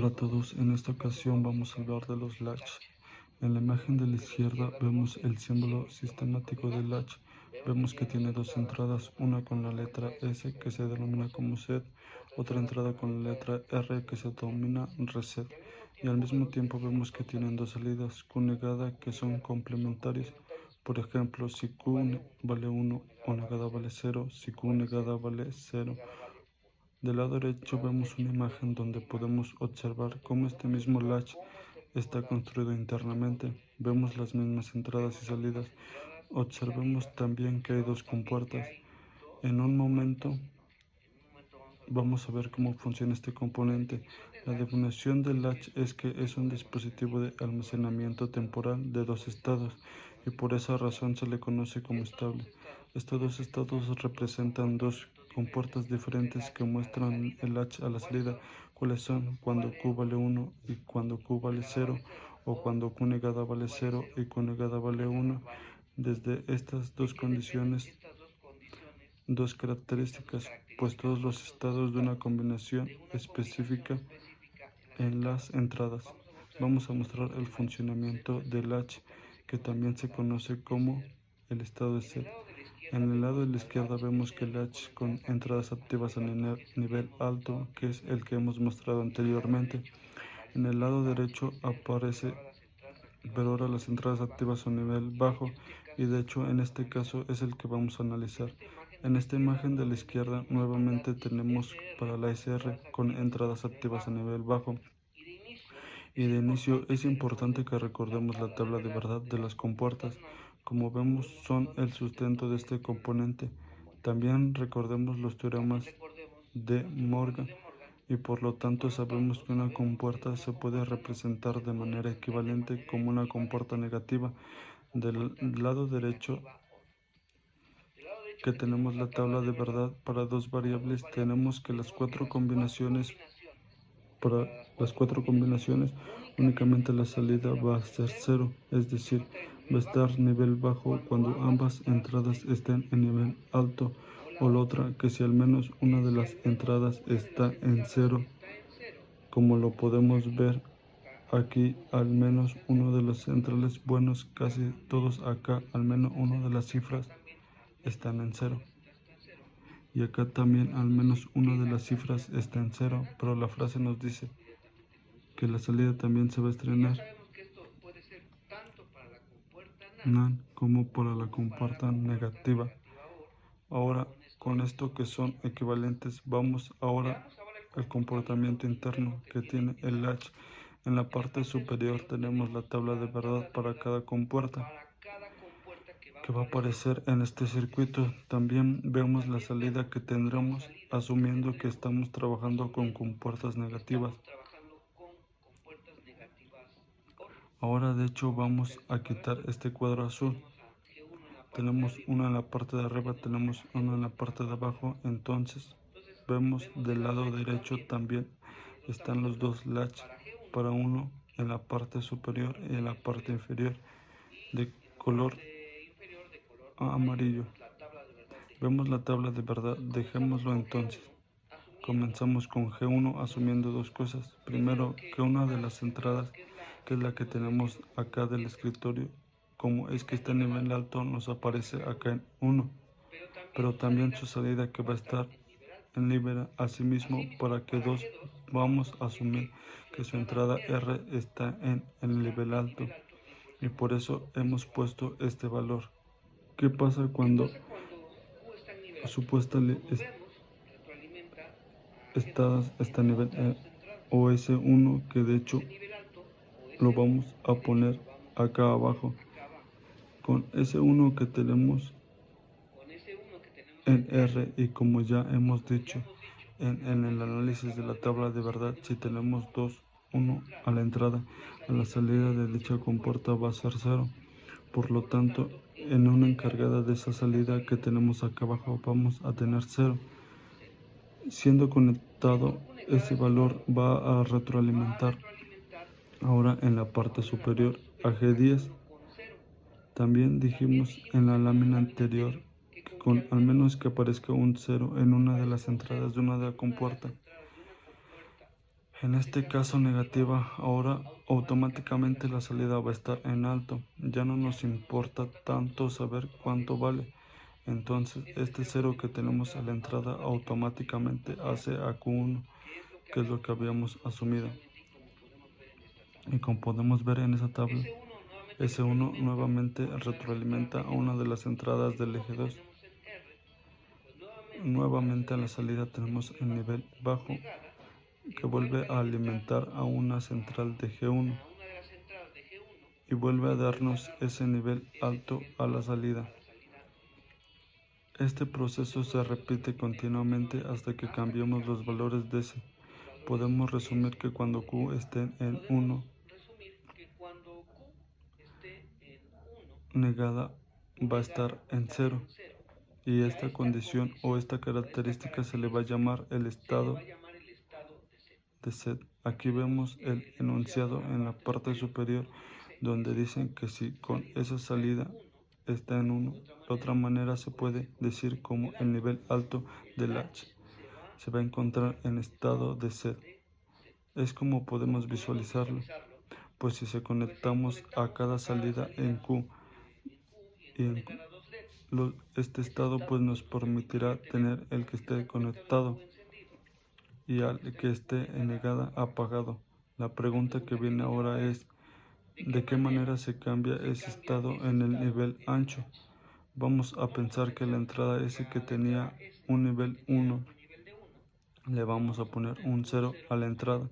Hola a todos, en esta ocasión vamos a hablar de los latch. En la imagen de la izquierda vemos el símbolo sistemático del latch. Vemos que tiene dos entradas, una con la letra S que se denomina como set, otra entrada con la letra R que se denomina reset. Y al mismo tiempo vemos que tienen dos salidas Q negada que son complementarias. Por ejemplo, si Q vale 1 o negada vale 0, si Q negada vale 0. Del lado derecho vemos una imagen donde podemos observar cómo este mismo latch está construido internamente. Vemos las mismas entradas y salidas. Observemos también que hay dos compuertas. En un momento vamos a ver cómo funciona este componente. La definición del latch es que es un dispositivo de almacenamiento temporal de dos estados y por esa razón se le conoce como estable. Estos dos estados representan dos compuertas diferentes que muestran el latch a la salida, cuáles son cuando Q vale 1 y cuando Q vale 0, o cuando Q negada vale 0 y Q negada vale 1. Desde estas dos condiciones, dos características, pues todos los estados de una combinación específica en las entradas. Vamos a mostrar el funcionamiento del latch, que también se conoce como el estado de set. En el lado de la izquierda vemos que el latch con entradas activas a nivel alto, que es el que hemos mostrado anteriormente. En el lado derecho aparece pero ahora las entradas activas son nivel bajo y de hecho en este caso es el que vamos a analizar. En esta imagen de la izquierda nuevamente tenemos para la SR con entradas activas a nivel bajo y de inicio es importante que recordemos la tabla de verdad de las compuertas. Como vemos son el sustento de este componente. También recordemos los teoremas de Morgan y por lo tanto sabemos que una compuerta se puede representar de manera equivalente como una compuerta negativa. Del lado derecho que tenemos la tabla de verdad para dos variables, tenemos que para las cuatro combinaciones únicamente la salida va a ser cero, es decir, va a estar nivel bajo cuando ambas entradas estén en nivel alto, o la otra que si al menos una de las entradas está en cero, como lo podemos ver aquí, al menos uno de los centrales buenos, casi todos acá, al menos una de las cifras están en cero. Y acá también al menos una de las cifras está en cero, pero la frase nos dice que la salida también se va a estrenar NaN como para la compuerta negativa. Ahora, con esto que son equivalentes, vamos ahora al comportamiento interno que tiene el latch. En la parte superior tenemos la tabla de verdad para cada compuerta que va a aparecer en este circuito. También vemos la salida que tendremos asumiendo que estamos trabajando con compuertas negativas. Ahora de hecho vamos a quitar este cuadro azul. Tenemos una en la parte de arriba, tenemos una en la parte de abajo, entonces vemos del lado derecho también están los dos latch, para uno en la parte superior y en la parte inferior de color amarillo. Vemos la tabla de verdad, dejémoslo entonces. Comenzamos con G1 asumiendo dos cosas. Primero, que una de las entradas, que es la que tenemos acá del escritorio, como es que está en nivel alto, nos aparece acá en 1, pero también su salida que va a estar en nivel asimismo, para que 2 vamos a asumir que su entrada R está en el nivel alto y por eso hemos puesto este valor. ¿Qué pasa cuando supuesta está a nivel o S1, que de hecho lo vamos a poner acá abajo? Con S1 que tenemos en R, y como ya hemos dicho en el análisis de la tabla de verdad, si tenemos 2, 1 a la entrada, a la salida de dicha compuerta va a ser 0. Por lo tanto, en una encargada de esa salida que tenemos acá abajo vamos a tener 0. Siendo conectado, ese valor va a retroalimentar ahora en la parte superior a G10. También dijimos en la lámina anterior que con al menos que aparezca un 0 en una de las entradas de una de la compuerta, En este caso negativa, ahora automáticamente la salida va a estar en alto. Ya no nos importa tanto saber cuánto vale. Entonces, este cero que tenemos a la entrada automáticamente hace a Q1, que es lo que habíamos asumido. Y como podemos ver en esa tabla, S1 nuevamente retroalimenta a una de las entradas del eje 2. Nuevamente a la salida tenemos el nivel bajo que vuelve a alimentar a una central de G1 y vuelve a darnos ese nivel alto a la salida. Este proceso se repite continuamente hasta que cambiemos los valores de S. Podemos resumir que cuando Q esté en 1, negada va a estar en 0. Y esta condición o esta característica se le va a llamar el estado de set. Aquí vemos el enunciado en la parte superior donde dicen que si con esa salida está en 1, de otra manera se puede decir como el nivel alto del latch se va a encontrar en estado de set. Es como podemos visualizarlo, pues si se conectamos a cada salida en Q y en este estado pues nos permitirá tener el que esté conectado y al que esté en negada apagado. La pregunta que viene ahora es ¿de qué manera se cambia ese estado en el nivel ancho? Vamos a pensar que la entrada S que tenía un nivel 1 le vamos a poner un 0 a la entrada,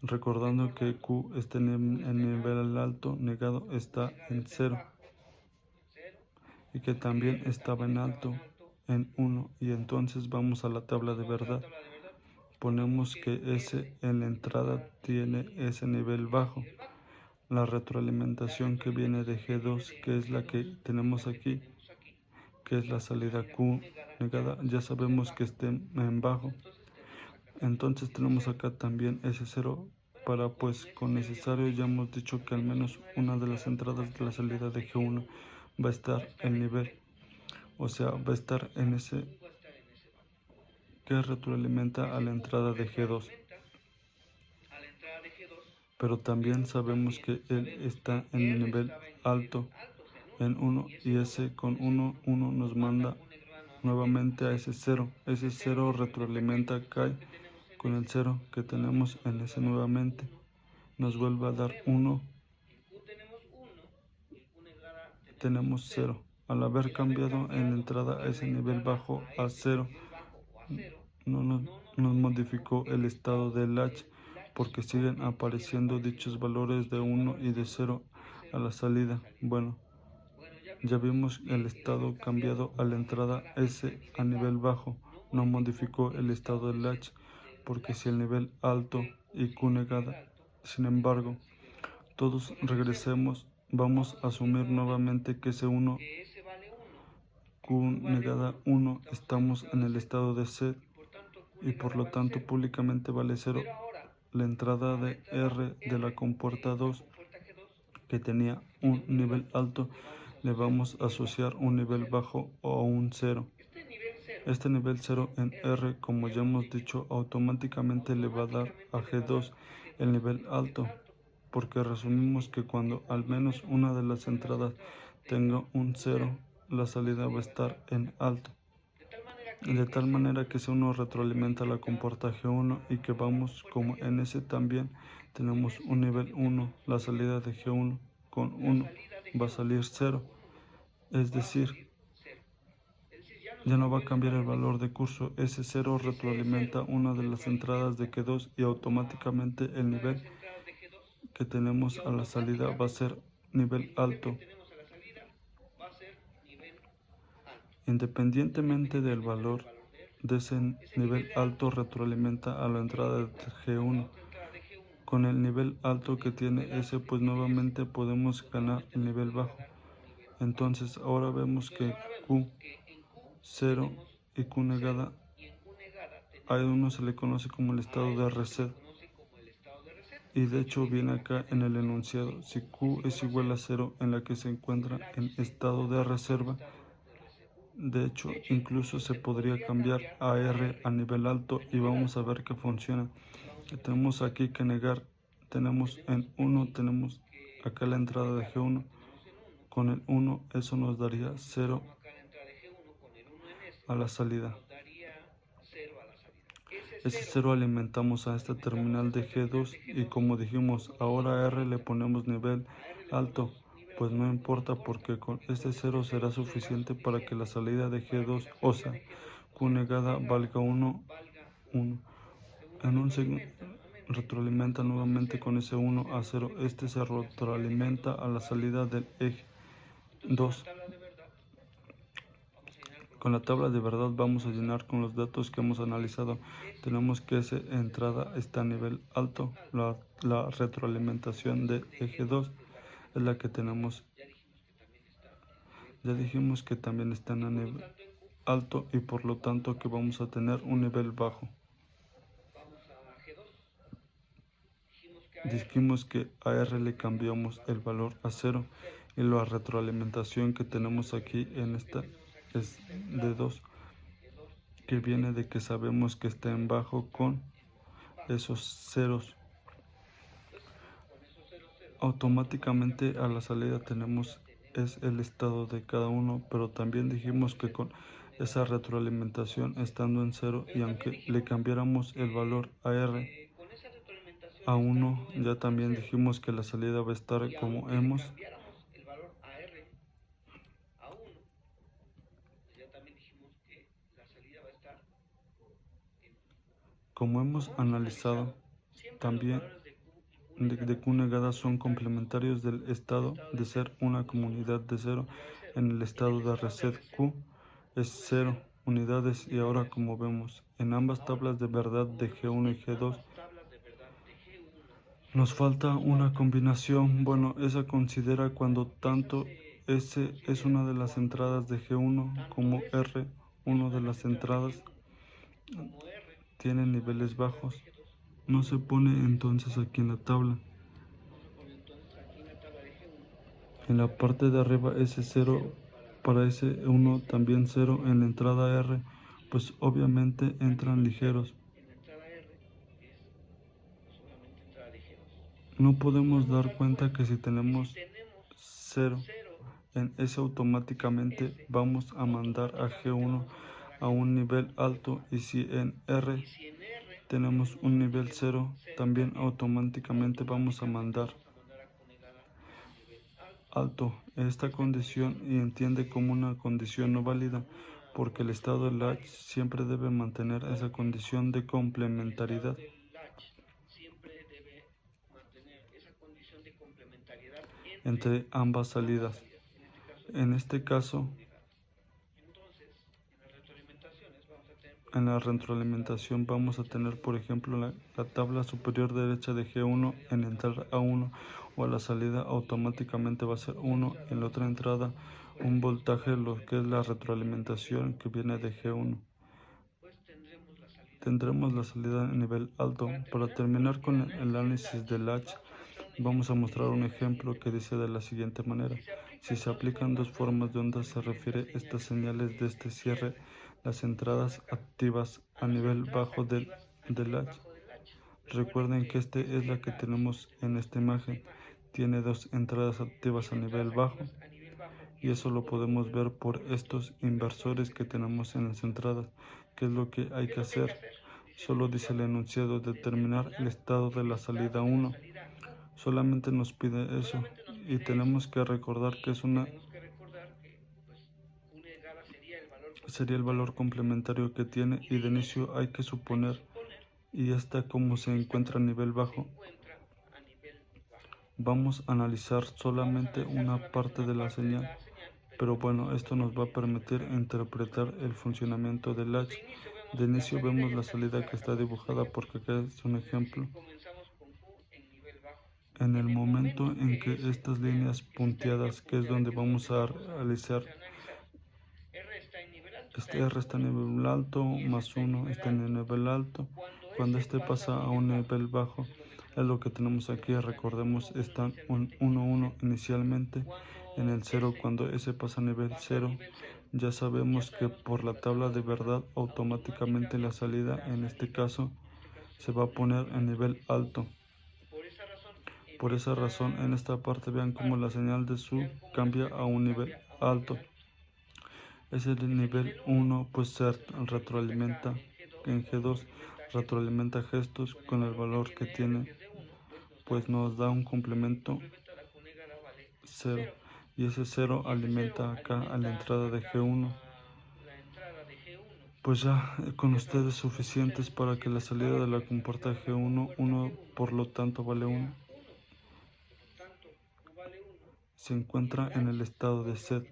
recordando que Q está en el nivel alto negado está en 0 y que también estaba en alto en 1, y entonces vamos a la tabla de verdad. Ponemos que S en la entrada tiene ese nivel bajo. La retroalimentación que viene de G2, que es la que tenemos aquí, que es la salida Q negada, ya sabemos que esté en bajo. Entonces tenemos acá también ese 0 para pues con necesario ya hemos dicho que al menos una de las entradas de la salida de G1 va a estar en nivel, o sea, va a estar en ese que retroalimenta a la entrada de G2. Pero también sabemos que él está en el nivel alto en 1 y ese con 1, 1 nos manda nuevamente a ese 0. Ese 0 retroalimenta cae con el 0 que tenemos en ese nuevamente. Nos vuelve a dar 1. Tenemos 0. Al haber cambiado en la entrada a ese nivel bajo a 0, no nos modificó el estado del latch porque siguen apareciendo dichos valores de 1 y de 0 a la salida. Bueno, ya vimos el estado cambiado a la entrada S a nivel bajo. No modificó el estado del latch porque si el nivel alto y Q negada, sin embargo, todos regresemos, vamos a asumir nuevamente que ese 1 Q negada 1 estamos en el estado de set y por lo tanto públicamente vale 0. La entrada de R de la compuerta 2 que tenía un nivel alto le vamos a asociar un nivel bajo o un 0. Este nivel 0 en R, como ya hemos dicho, automáticamente le va a dar a G2 el nivel alto, porque resumimos que cuando al menos una de las entradas tenga un 0, la salida va a estar en alto. De tal manera que si uno retroalimenta la compuerta G1 y que vamos como en ese también tenemos un nivel 1, la salida de G1 con 1 va a salir 0, es decir, ya no va a cambiar el valor de curso. Ese 0 retroalimenta una de las entradas de G2 y automáticamente el nivel que tenemos a la salida va a ser nivel alto. Independientemente del valor de ese nivel alto retroalimenta a la entrada de G1. Con el nivel alto que tiene ese pues nuevamente podemos ganar el nivel bajo. Entonces ahora vemos que Q0 y Q negada a uno se le conoce como el estado de reset. Y de hecho viene acá en el enunciado, si Q es igual a 0 en la que se encuentra en estado de reserva, de hecho incluso se podría cambiar a R a nivel alto y vamos a ver que funciona. Tenemos aquí que negar, tenemos en 1, tenemos acá la entrada de G1, con el 1 eso nos daría 0 a la salida. Ese 0 alimentamos a esta terminal de G2 y como dijimos, ahora a R le ponemos nivel alto, pues no importa porque con este 0 será suficiente para que la salida de G2, o sea, Q negada valga 1, 1. En un segundo retroalimenta nuevamente con ese 1 a 0. Este se retroalimenta a la salida del eje 2. Con la tabla de verdad vamos a llenar con los datos que hemos analizado. Tenemos que esa entrada está a nivel alto. La retroalimentación de eje 2 es la que tenemos. Ya dijimos que también están a nivel alto y por lo tanto que vamos a tener un nivel bajo. Dijimos que a R le cambiamos el valor a 0 y la retroalimentación que tenemos aquí en esta es de 2, que viene de que sabemos que está en bajo con esos ceros. Automáticamente a la salida tenemos es el estado de cada uno, pero también dijimos que con esa retroalimentación estando en 0 y aunque le cambiáramos el valor a R a 1, ya también dijimos que la salida va a estar como hemos analizado también de Q negada son complementarios del estado de ser una comunidad de 0. En el estado de reset Q es 0 unidades y ahora como vemos en ambas tablas de verdad de G1 y G2 nos falta una combinación. Bueno, esa considera cuando tanto S es una de las entradas de G1 como R, una de las entradas, tiene niveles bajos. No se pone entonces aquí en la tabla. En la parte de arriba S0 para S1 también 0 en la entrada R, pues obviamente entran ligeros. No podemos dar cuenta que si tenemos 0 en S automáticamente vamos a mandar a G1 a un nivel alto y si en R tenemos un nivel 0 también automáticamente vamos a mandar alto. Esta condición y entiende como una condición no válida porque el estado del latch siempre debe mantener esa condición de complementariedad entre ambas salidas. En este caso, en la retroalimentación vamos a tener, por ejemplo, la tabla superior derecha de G1 en entrar a 1 o a la salida automáticamente va a ser 1. En la otra entrada, un voltaje, lo que es la retroalimentación que viene de G1. Tendremos la salida a nivel alto. Para terminar con el análisis del latch, vamos a mostrar un ejemplo que dice de la siguiente manera. Si se aplican dos formas de onda, se refiere estas señales de este cierre, las entradas activas a nivel bajo del latch. Recuerden que esta es la que tenemos en esta imagen. Tiene dos entradas activas a nivel bajo y eso lo podemos ver por estos inversores que tenemos en las entradas. ¿Qué es lo que hay que hacer? Solo dice el enunciado determinar el estado de la salida 1. Solamente nos pide eso y tenemos que recordar que sería el valor complementario que tiene y de inicio hay que suponer y esta como se encuentra a nivel bajo. Vamos a analizar solamente una parte de la señal, pero bueno, esto nos va a permitir interpretar el funcionamiento del latch. De inicio vemos la salida que está dibujada porque acá es un ejemplo. En el momento en que estas líneas punteadas, que es donde vamos a realizar, este R está en nivel alto, más 1 está en el nivel alto. Cuando este pasa a un nivel bajo, es lo que tenemos aquí. Recordemos, están un 1, 1 inicialmente. En el 0, cuando ese pasa a nivel 0, ya sabemos que por la tabla de verdad, automáticamente la salida, en este caso, se va a poner en nivel alto. Por esa razón, en esta parte vean cómo la señal de su cambia a un nivel alto. Ese nivel 1 pues se retroalimenta en G2, retroalimenta gestos con el valor que tiene, pues nos da un complemento 0, y ese 0 alimenta acá a la entrada de G1. Pues ya con ustedes suficientes para que la salida de la compuerta G1, 1 por lo tanto vale 1, se encuentra en el estado de set.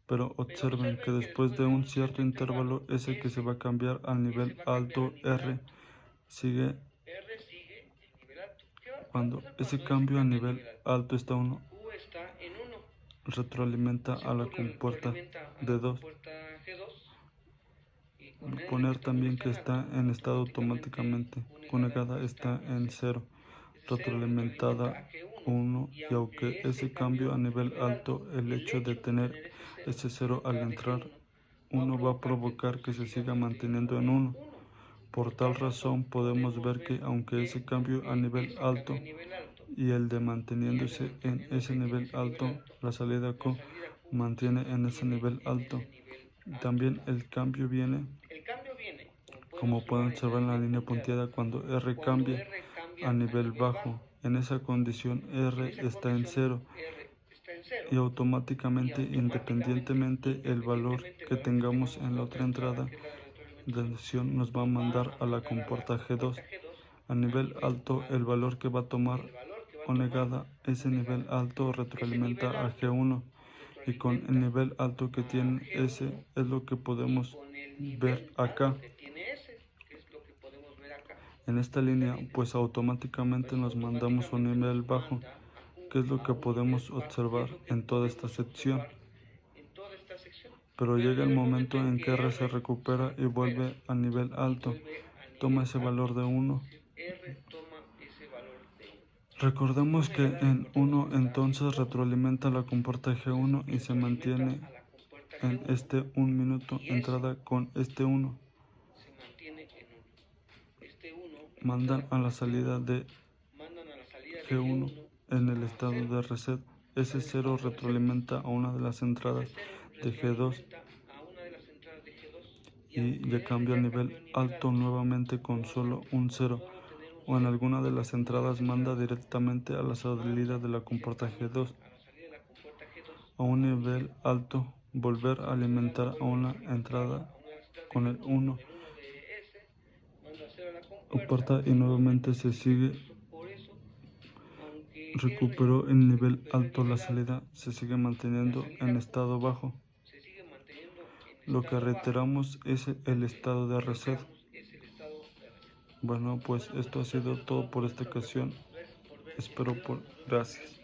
Pero observen que después de un cierto intervalo S que se va a cambiar al nivel alto R sigue. Cuando ese cambio a nivel alto está 1, retroalimenta a la compuerta de 2. Poner también que está en estado automáticamente conectada está en 0, retroalimentada 1, y aunque ese cambio a nivel alto, el hecho de tener ese 0 al entrar 1 va a provocar que se siga manteniendo en 1. Por tal razón podemos ver que aunque ese cambio a nivel alto y el de manteniéndose en ese nivel alto, la salida Q mantiene en ese nivel alto. También el cambio viene, como pueden observar en la línea punteada, cuando R cambia a nivel bajo. En esa condición R está en 0 y automáticamente, independientemente el valor que tengamos en la otra entrada de admisión, nos va a mandar a la compuerta G2. A nivel alto, el valor que va a tomar o negada ese nivel alto retroalimenta a G1, y con el nivel alto que tiene ese es lo que podemos ver acá en esta línea, pues automáticamente nos mandamos a un nivel bajo, que es lo que podemos observar en toda esta sección. Pero llega el momento en que R se recupera y vuelve al nivel alto, toma ese valor de 1. Recordemos que en 1 entonces retroalimenta la compuerta G1 y se mantiene en este 1 minuto entrada con este 1. Mandan a la salida de G1 en el estado de reset. Ese 0 retroalimenta a una de las entradas de G2 y ya cambia a nivel alto nuevamente con solo un 0, o en alguna de las entradas manda directamente a la salida de la compuerta G2 a un nivel alto, volver a alimentar a una entrada con el 1 compuerta y nuevamente se sigue. Recuperó el nivel alto, la salida se sigue manteniendo en estado bajo. Lo que reiteramos es el estado de reset. Bueno, pues esto ha sido todo por esta ocasión. Espero por... Gracias.